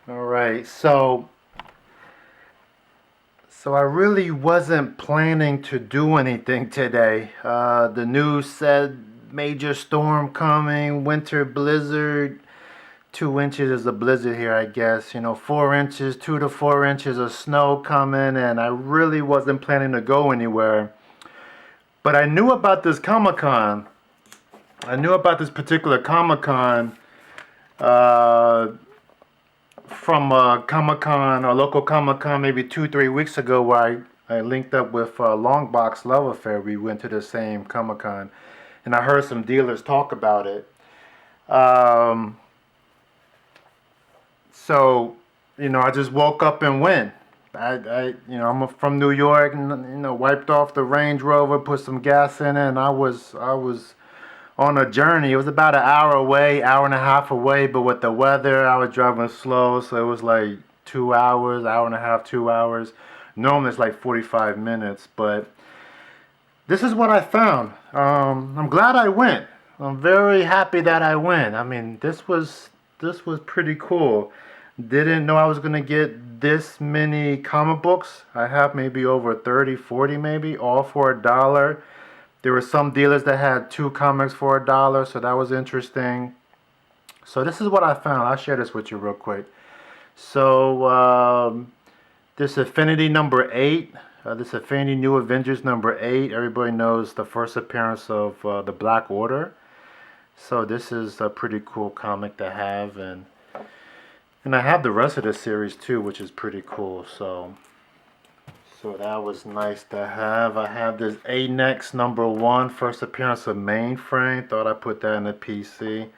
All right, so I really wasn't planning to do anything today. The news said major storm coming, winter blizzard. 2 inches is a blizzard here, I guess. 4 inches, 2 to 4 inches of snow coming, and I really wasn't planning to go anywhere. But I knew about this Comic Con. I knew about this particular Comic Con uh, from Comic Con, a local Comic Con, maybe 2, 3 weeks ago, where I linked up with Longbox Love Affair. We went to the same Comic Con, and I heard some dealers talk about it. Um, so, I just woke up and went. I'm from New York, and wiped off the Range Rover, put some gas in it, and I was on a journey. It was about an hour away, hour and a half away, but with the weather, I was driving slow, so it was like 2 hours, hour and a half, 2 hours. Normally it's like 45 minutes, but this is what I found. I'm glad I went. I'm very happy that I went. I mean, this was pretty cool. Didn't know I was gonna get this many comic books. I have maybe over 30, 40 maybe, all for $1. There were some dealers that had two comics for $1, so that was interesting. So this is what I found. I'll share this with you real quick. So this Affinity number 8, this Affinity New Avengers number 8. Everybody knows the first appearance of the Black Order. So this is a pretty cool comic to have, and I have the rest of the series too, which is pretty cool. So that was nice to have. I have this A-Next number 1, first appearance of Mainframe. Thought I'd put that in the PC.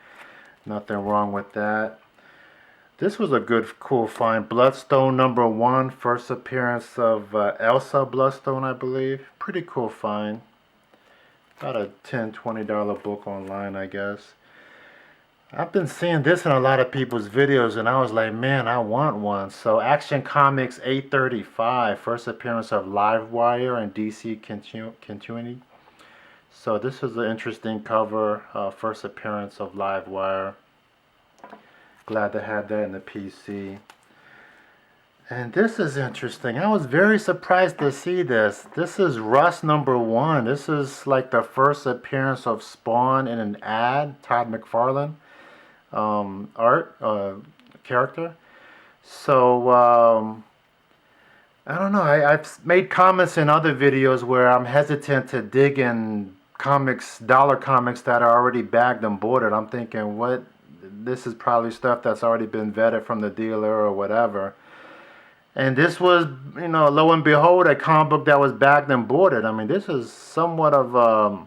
Nothing wrong with that. This was a good, cool find. Bloodstone number 1, first appearance of Elsa Bloodstone, I believe. Pretty cool find. About a $10, $20 book online, I guess. I've been seeing this in a lot of people's videos, and I was like, man, I want one. So, Action Comics 835, first appearance of Livewire and DC Continuity. So, this is an interesting cover, first appearance of Livewire. Glad to have that in the PC. And this is interesting. I was very surprised to see this. This is Rust number 1. This is like the first appearance of Spawn in an ad, Todd McFarlane. Art character. So I don't know. I've made comments in other videos where I'm hesitant to dig in comics, dollar comics that are already bagged and boarded. I'm thinking, what? This is probably stuff that's already been vetted from the dealer or whatever. And this was, lo and behold, a comic book that was bagged and boarded. I mean, this is somewhat of a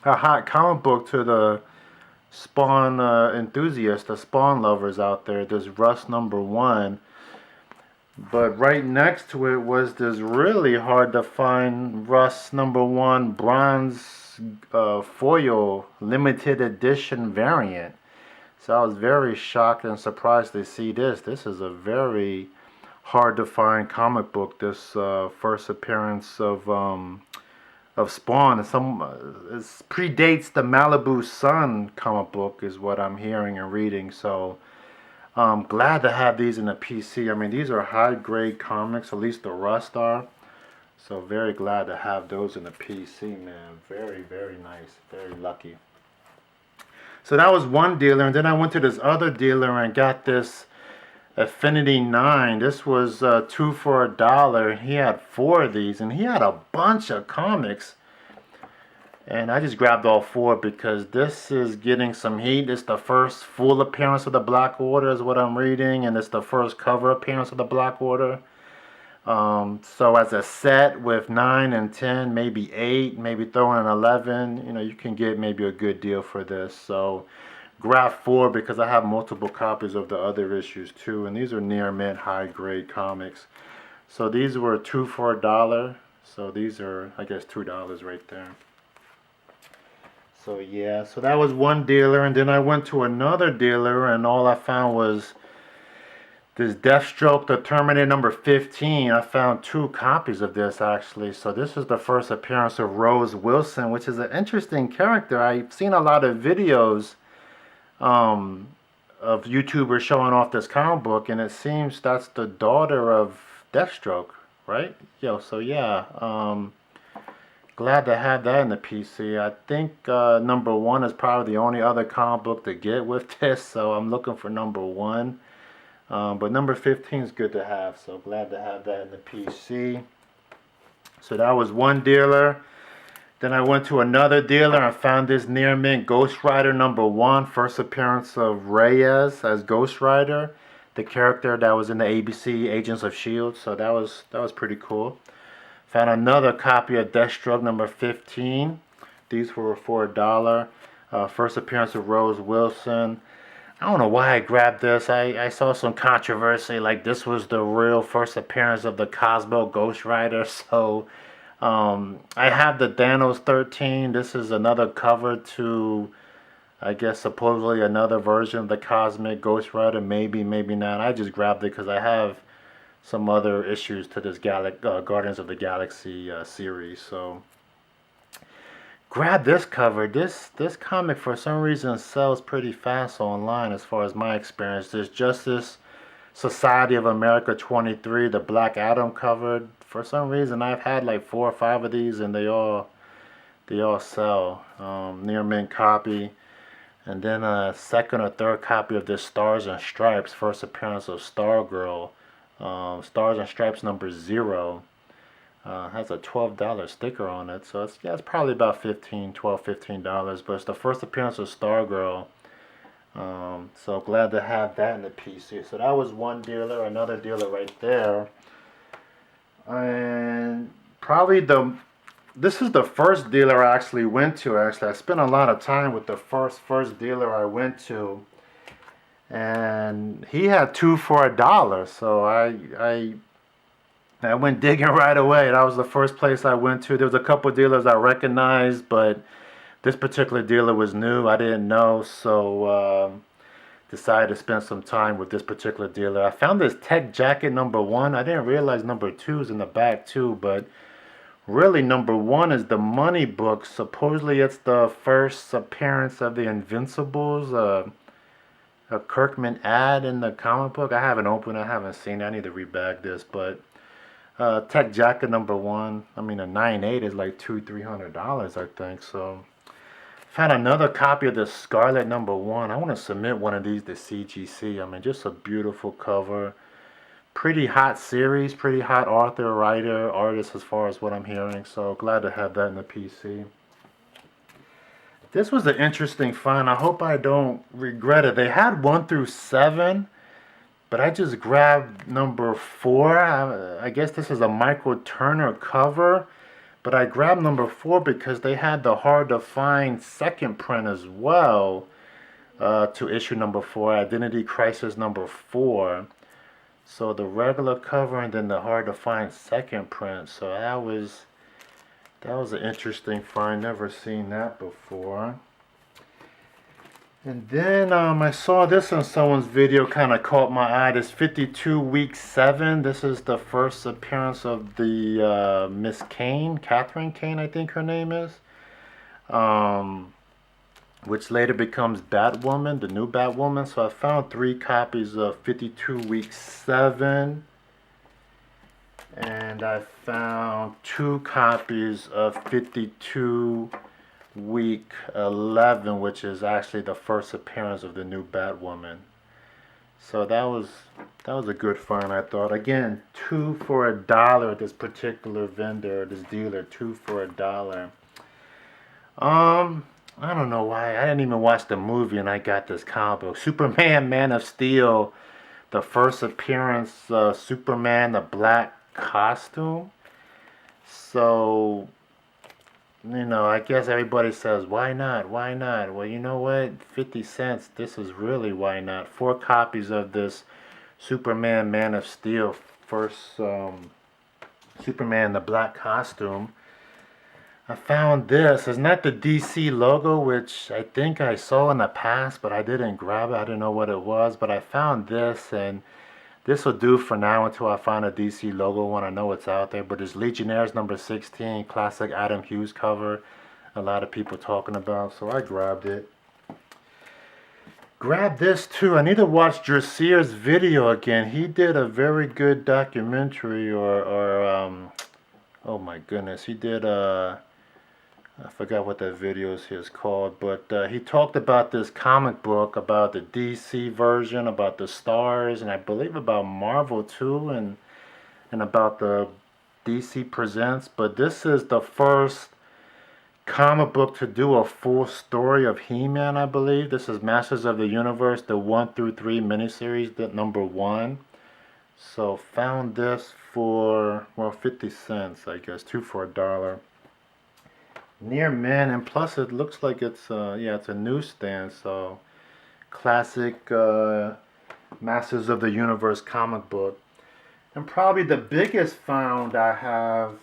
hot comic book to the Spawn enthusiasts, the Spawn lovers out there. There's Rust number 1. But right next to it was this really hard to find Rust number 1 bronze foil limited edition variant. So I was very shocked and surprised to see this. This is a very hard to find comic book. This first appearance of Spawn. It predates the Malibu Sun comic book, is what I'm hearing and reading. So I'm glad to have these in the PC. I mean, these are high grade comics, at least the Rust are. So very glad to have those in the PC, man. Very, very nice. Very lucky. So that was one dealer, and then I went to this other dealer and got this Affinity 9. This was 2 for $1. He had 4 of these, and he had a bunch of comics. And I just grabbed all 4 because this is getting some heat. It's the first full appearance of the Black Order is what I'm reading, and it's the first cover appearance of the Black Order. So as a set with 9 and 10, maybe 8, maybe throw in an 11, you can get maybe a good deal for this. So grab 4 because I have multiple copies of the other issues too, and these are near mint high grade comics. So these were 2 for $1. So these are, I guess, $2 right there. So yeah, so that was one dealer, and then I went to another dealer, and all I found was this Deathstroke, the Terminator number 15. I found 2 copies of this actually. So this is the first appearance of Rose Wilson, which is an interesting character. I've seen a lot of videos of YouTubers showing off this comic book, and it seems that's the daughter of Deathstroke, right? Yo, so yeah, glad to have that in the PC. I think number one is probably the only other comic book to get with this, so I'm looking for number one. But number 15 is good to have, so glad to have that in the PC. So that was one dealer. Then I went to another dealer and found this near mint Ghost Rider number one, first appearance of Reyes as Ghost Rider, the character that was in the ABC Agents of Shield. So that was pretty cool. Found another copy of Deathstroke number 15. These were for $1. First appearance of Rose Wilson. I don't know why I grabbed this. I saw some controversy, like this was the real first appearance of the Cosmo Ghost Rider. So I have the Thanos 13. This is another cover to, I guess, supposedly another version of the Cosmic Ghost Rider. Maybe, maybe not. I just grabbed it because I have some other issues to this Guardians of the Galaxy series. So grab this cover. This comic for some reason sells pretty fast online as far as my experience. There's Justice Society of America 23, the Black Adam cover. For some reason I've had like 4 or 5 of these and they all sell. Near mint copy. And then a second or third copy of this Stars and Stripes, first appearance of Stargirl. Stars and Stripes number 0. Has a $12 sticker on it, so it's probably about $15, but it's the first appearance of Stargirl. So glad to have that in the PC. So that was one dealer, another dealer right there, and probably this is the first dealer I actually went to. Actually, I spent a lot of time with the first dealer I went to, and he had 2 for $1. So I went digging right away. That was the first place I went to. There was a couple of dealers I recognized, but this particular dealer was new. I didn't know, so decided to spend some time with this particular dealer. I found this Tech Jacket number 1. I didn't realize number 2 is in the back too, but really number 1 is the money book. Supposedly it's the first appearance of the Invincibles, a Kirkman ad in the comic book. I haven't opened it, I haven't seen it. I need to rebag this, but Tech Jacket number 1. I mean, a 9.8 is like $200-300, I think. So, found another copy of the Scarlet number 1. I want to submit one of these to CGC. I mean, just a beautiful cover. Pretty hot series, pretty hot author, writer, artist as far as what I'm hearing. So, glad to have that in the PC. This was an interesting find. I hope I don't regret it. They had 1 through 7. But I just grabbed number 4. I guess this is a Michael Turner cover. But I grabbed number 4 because they had the hard to find second print as well to issue number 4, Identity Crisis number 4. So the regular cover and then the hard to find second print. So that was an interesting find. Never seen that before. And then I saw this on someone's video, kind of caught my eye. This 52 week 7. This is the first appearance of the Miss Kane, Catherine Kane, I think her name is, which later becomes Batwoman, the new Batwoman. So I found 3 copies of 52 week 7, and I found 2 copies of 52 week 11, which is actually the first appearance of the new Batwoman. So that was a good find, I thought. Again, 2 for $1. This particular vendor, this dealer, 2 for $1. I don't know why. I didn't even watch the movie and I got this comic book. Superman, Man of Steel, the first appearance, Superman, the black costume. So, you know, I guess everybody says, why not? Why not? Well, you know what? 50 cents. This is really why not. 4 copies of this Superman, Man of Steel, first Superman, the black costume. I found this. It's not the DC logo, which I think I saw in the past, but I didn't grab it. I didn't know what it was, but I found this, and this will do for now until I find a DC logo one. I know it's out there, but it's Legionnaires number 16, classic Adam Hughes cover. A lot of people talking about, so I grabbed it. grab this too. I need to watch Draceer's video again. He did a very good documentary, oh my goodness, he did I forgot what that video is called, but he talked about this comic book, about the DC version, about the stars, and I believe about Marvel too, and about the DC Presents. But this is the first comic book to do a full story of He-Man, I believe. This is Masters of the Universe, the 1 through 3 miniseries, the number 1. So found this for, well, 50 cents, I guess, 2 for $1. Near mint, and plus it looks like it's yeah, it's a newsstand. So classic Masters of the Universe comic book. And probably the biggest found I have,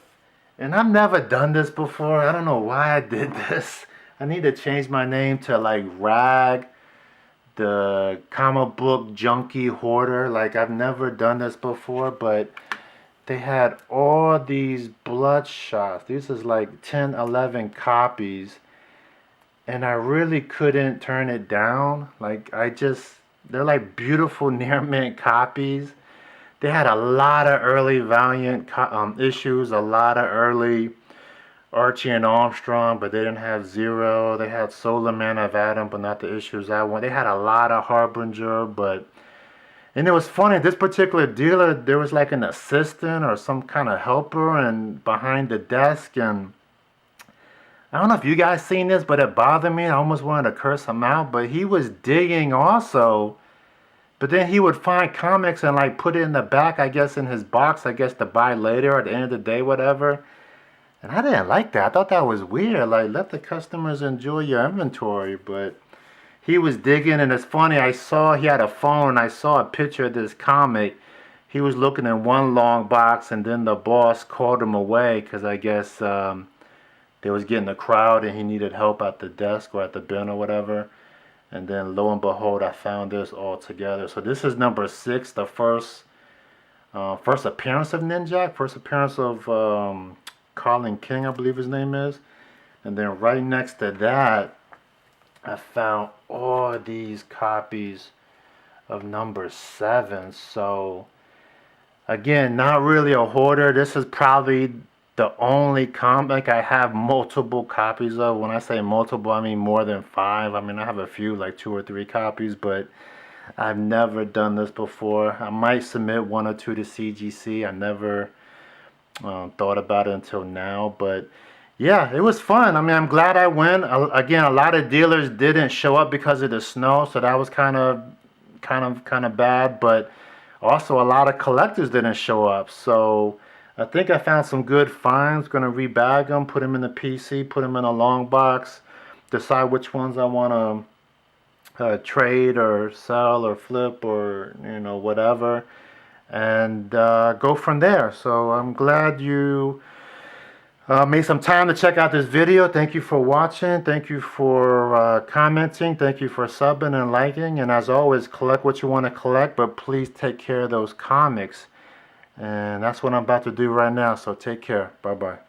and I've never done this before. I don't know why I did this. I need to change my name to like Rag, the comic book junkie hoarder. Like, I've never done this before, but they had all these Bloodshots. This is like 10, 11 copies. And I really couldn't turn it down. Like, they're like beautiful near mint copies. They had a lot of early Valiant issues, a lot of early Archie and Armstrong, but they didn't have Zero. They had Solar Man of Adam, but not the issues I want. They had a lot of Harbinger, and it was funny, this particular dealer, there was like an assistant or some kind of helper and behind the desk, and I don't know if you guys seen this, but it bothered me. I almost wanted to curse him out, but he was digging also. But then he would find comics and like put it in the back, I guess, in his box, I guess, to buy later or at the end of the day, whatever. And I didn't like that. I thought that was weird. Like, let the customers enjoy your inventory. But he was digging, and it's funny. He had a phone. I saw a picture of this comic. He was looking in one long box, and then the boss called him away because I guess they was getting a crowd and he needed help at the desk or at the bin or whatever. And then lo and behold, I found this all together. So this is number 6, the first appearance of Ninjak, first appearance of Colin King, I believe his name is. And then right next to that, I found all these copies of number 7. So again, not really a hoarder. This is probably the only comic I have multiple copies of. When I say multiple, I mean more than 5. I mean, I have a few, like 2 or 3 copies, but I've never done this before. I might submit 1 or 2 to CGC. I never thought about it until now, but yeah, it was fun. I mean, I'm glad I went. Again, a lot of dealers didn't show up because of the snow, so that was kind of bad, but also a lot of collectors didn't show up. So I think I found some good finds. Gonna rebag them, put them in the PC, put them in a long box, decide which ones I want to trade or sell or flip or whatever, and go from there. So I'm glad you made some time to check out this video. Thank you for watching. Thank you for commenting. Thank you for subbing and liking. And as always, collect what you want to collect, but please take care of those comics. And that's what I'm about to do right now. So take care. Bye-bye.